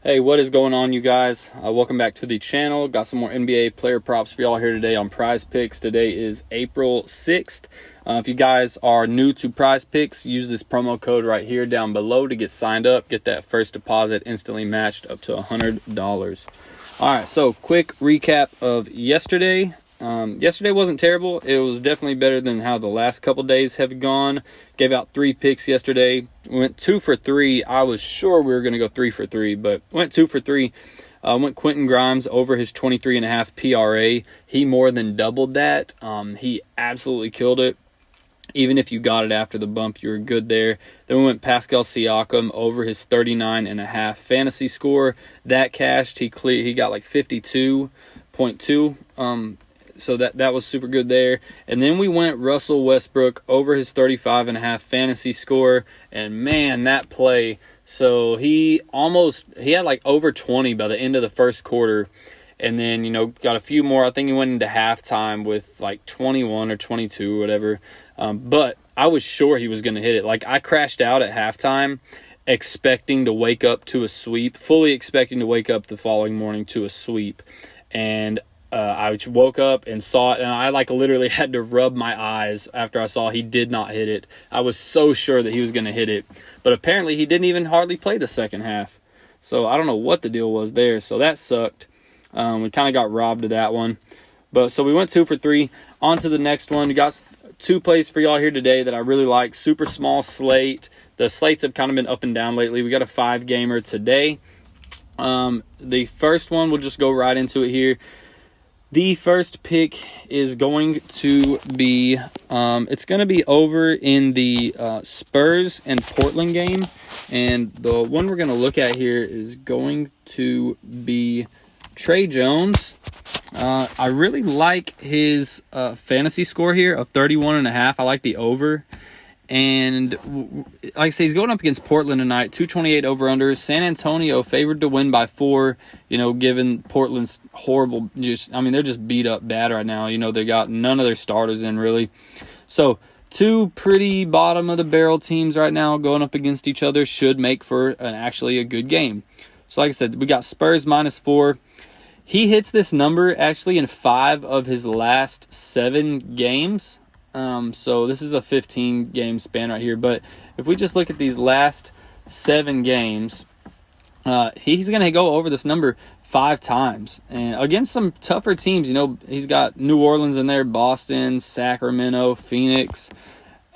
Hey, what is going on, you guys? Welcome back to the channel. Got some more NBA player props for y'all here today on PrizePicks. Today is April 6th. If you guys are new to PrizePicks, use this promo code right here down below to get signed up. Get that first deposit instantly matched up to $100. All right, so quick recap of yesterday. Yesterday wasn't terrible. It was definitely better than how the last couple days have gone. Gave out 3 picks yesterday. Went 2 for 3. I was sure we were going to go 3 for 3, but went 2 for 3. Went Quentin Grimes over his 23.5 PRA. He more than doubled that. He absolutely killed it. Even if you got it after the bump, you were good there. Then we went Pascal Siakam over his 39.5 fantasy score. That cashed. He got like 52.2. So that was super good there. And then we went Russell Westbrook over his 35.5 fantasy score. And man, that play. So he had like over 20 by the end of the first quarter. And then, got a few more. I think he went into halftime with like 21 or 22 or whatever. But I was sure he was going to hit it. Like, I crashed out at halftime expecting to wake up to a sweep, fully expecting to wake up the following morning to a sweep. And I woke up and saw it, and I literally had to rub my eyes after I saw he did not hit it. I was so sure that he was going to hit it, but apparently he didn't even hardly play the second half. So I don't know what the deal was there. So that sucked. We kind of got robbed of that one. But so we went 2 for 3. On to the next one. We got 2 plays for y'all here today that I really like. Super small slate. The slates have kind of been up and down lately. We got a 5-gamer today. The first one, we'll just go right into it here. The first pick is going to be, it's going to be over in the Spurs and Portland game. And the one we're going to look at here is going to be Trey Jones. I really like his fantasy score here of 31.5. I like the over. And like I say, he's going up against Portland tonight, 228 over-under. San Antonio favored to win by 4, given Portland's horrible. They're just beat up bad right now. They got none of their starters in, really. So 2 pretty bottom-of-the-barrel teams right now going up against each other should make for actually a good game. So like I said, we got Spurs -4. He hits this number actually in 5 of his last 7 games. So this is a 15-game span right here. But if we just look at these last 7 games, he's going to go over this number 5 times. And against some tougher teams, he's got New Orleans in there, Boston, Sacramento, Phoenix,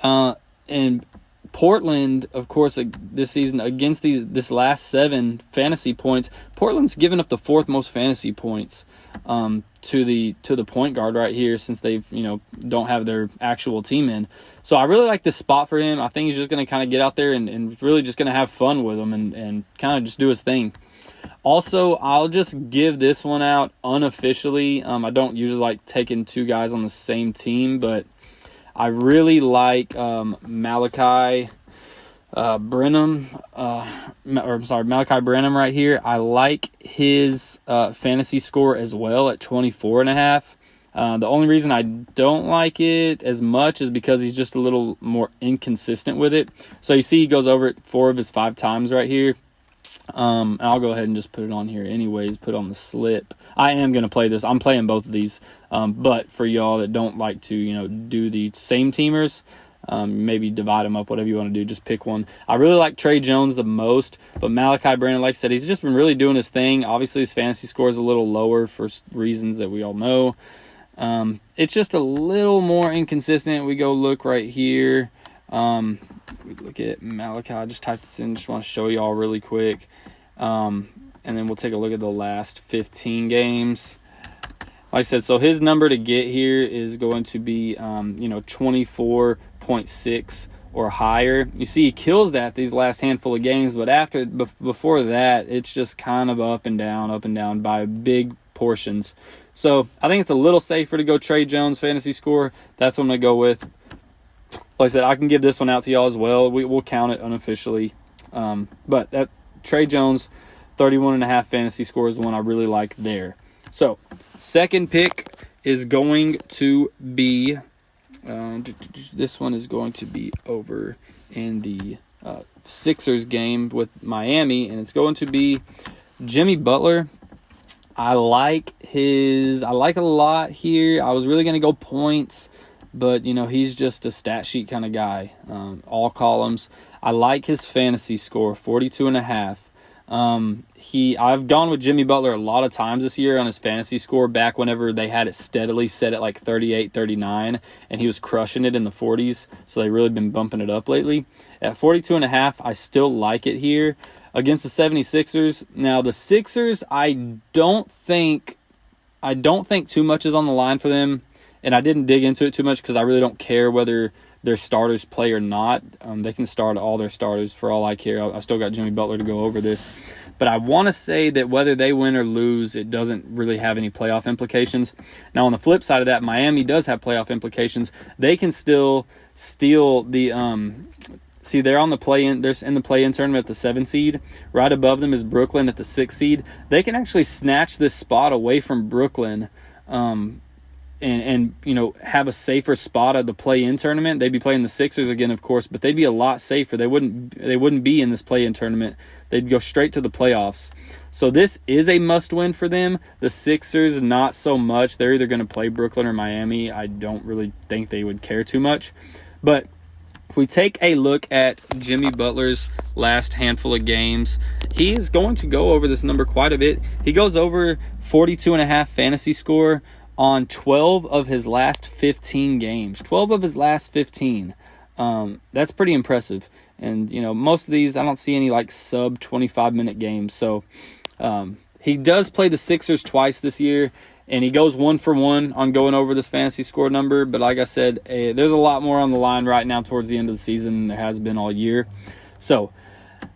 and Portland, of course, this season against this last 7 fantasy points. Portland's given up the 4th most fantasy points to the point guard right here since they've don't have their actual team in. So I really like this spot for him. I think he's just going to kind of get out there and really just going to have fun with them and kind of just do his thing. Also, I'll just give this one out unofficially. I don't usually like taking 2 guys on the same team, but I really like Malachi Branham right here. I like his fantasy score as well at 24.5. The only reason I don't like it as much is because he's just a little more inconsistent with it. So you see he goes over it 4 of his 5 times right here. And I'll go ahead and just put it on here anyways, put on the slip. I am going to play this. I'm playing both of these. But for y'all that don't like to, do the same teamers, maybe divide them up, whatever you want to do, just pick one. I really like Trey Jones the most, but Malachi Branham, like I said, he's just been really doing his thing. Obviously, his fantasy score is a little lower for reasons that we all know. It's just a little more inconsistent. We go look right here. We look at Malachi. I just typed this in. Just want to show y'all really quick. And then we'll take a look at the last 15 games. Like I said, so his number to get here is going to be, 24.6 or higher. You see he kills that these last handful of games, but before that, it's just kind of up and down by big portions. So I think it's a little safer to go Trey Jones fantasy score. That's what I'm going to go with. Like I said, I can give this one out to y'all as well. We'll count it unofficially. But that Trey Jones 31.5 fantasy score is the one I really like there. So, second pick is going to be, this one is going to be over in the Sixers game with Miami, and it's going to be Jimmy Butler, I like a lot here. I was really going to go points, but, he's just a stat sheet kind of guy. All columns. I like his fantasy score, 42.5. I've gone with Jimmy Butler a lot of times this year on his fantasy score back whenever they had it steadily set at like 38, 39, and he was crushing it in the 40s. So they've really been bumping it up lately. At 42.5, I still like it here against the 76ers. Now the Sixers, I don't think too much is on the line for them, and I didn't dig into it too much because I really don't care whether their starters play or not. They can start all their starters for all I care. I still got Jimmy Butler to go over this. But I want to say that whether they win or lose, it doesn't really have any playoff implications. Now, on the flip side of that, Miami does have playoff implications. They can still steal the see, they're on the play-in. They're in the play-in tournament at the 7 seed. Right above them is Brooklyn at the 6 seed. They can actually snatch this spot away from Brooklyn and have a safer spot at the play-in tournament. They'd be playing the Sixers again, of course, but they'd be a lot safer. They wouldn't be in this play-in tournament. They'd go straight to the playoffs. So this is a must-win for them. The Sixers, not so much. They're either going to play Brooklyn or Miami. I don't really think they would care too much. But if we take a look at Jimmy Butler's last handful of games, he is going to go over this number quite a bit. He goes over 42.5 fantasy score on 12 of his last 15 games. 12 of his last 15. That's pretty impressive. And, most of these, I don't see any like sub 25-minute games. So he does play the Sixers twice this year, and he goes 1 for 1 on going over this fantasy score number. But like I said, there's a lot more on the line right now towards the end of the season than there has been all year. So,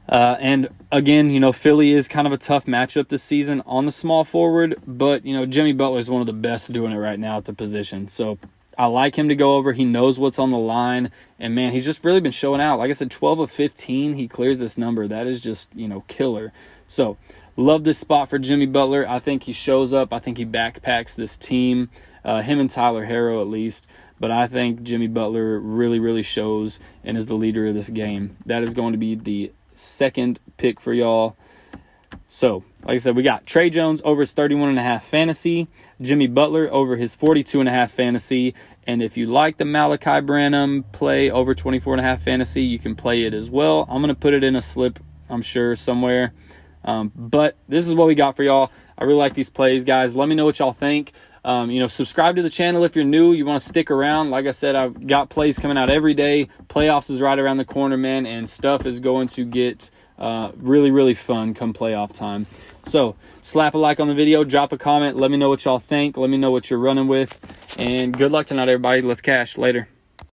and again, Philly is kind of a tough matchup this season on the small forward. But, Jimmy Butler is one of the best doing it right now at the position. So I like him to go over. He knows what's on the line. And, man, he's just really been showing out. Like I said, 12 of 15, he clears this number. That is just, killer. So, love this spot for Jimmy Butler. I think he shows up. I think he backpacks this team, him and Tyler Herro at least. But I think Jimmy Butler really, really shows and is the leader of this game. That is going to be the second pick for y'all. So, like I said, we got Trey Jones over his 31.5 fantasy, Jimmy Butler over his 42.5 fantasy, and if you like the Malachi Branham play over 24.5 fantasy, you can play it as well. I'm going to put it in a slip, I'm sure, somewhere. But this is what we got for y'all. I really like these plays, guys. Let me know what y'all think. Subscribe to the channel if you're new. You want to stick around. Like I said, I've got plays coming out every day. Playoffs is right around the corner, man, and stuff is going to get really, really fun come playoff time. So slap a like on the video, drop a comment. Let me know what y'all think. Let me know what you're running with. And good luck tonight, everybody. Let's cash. Later.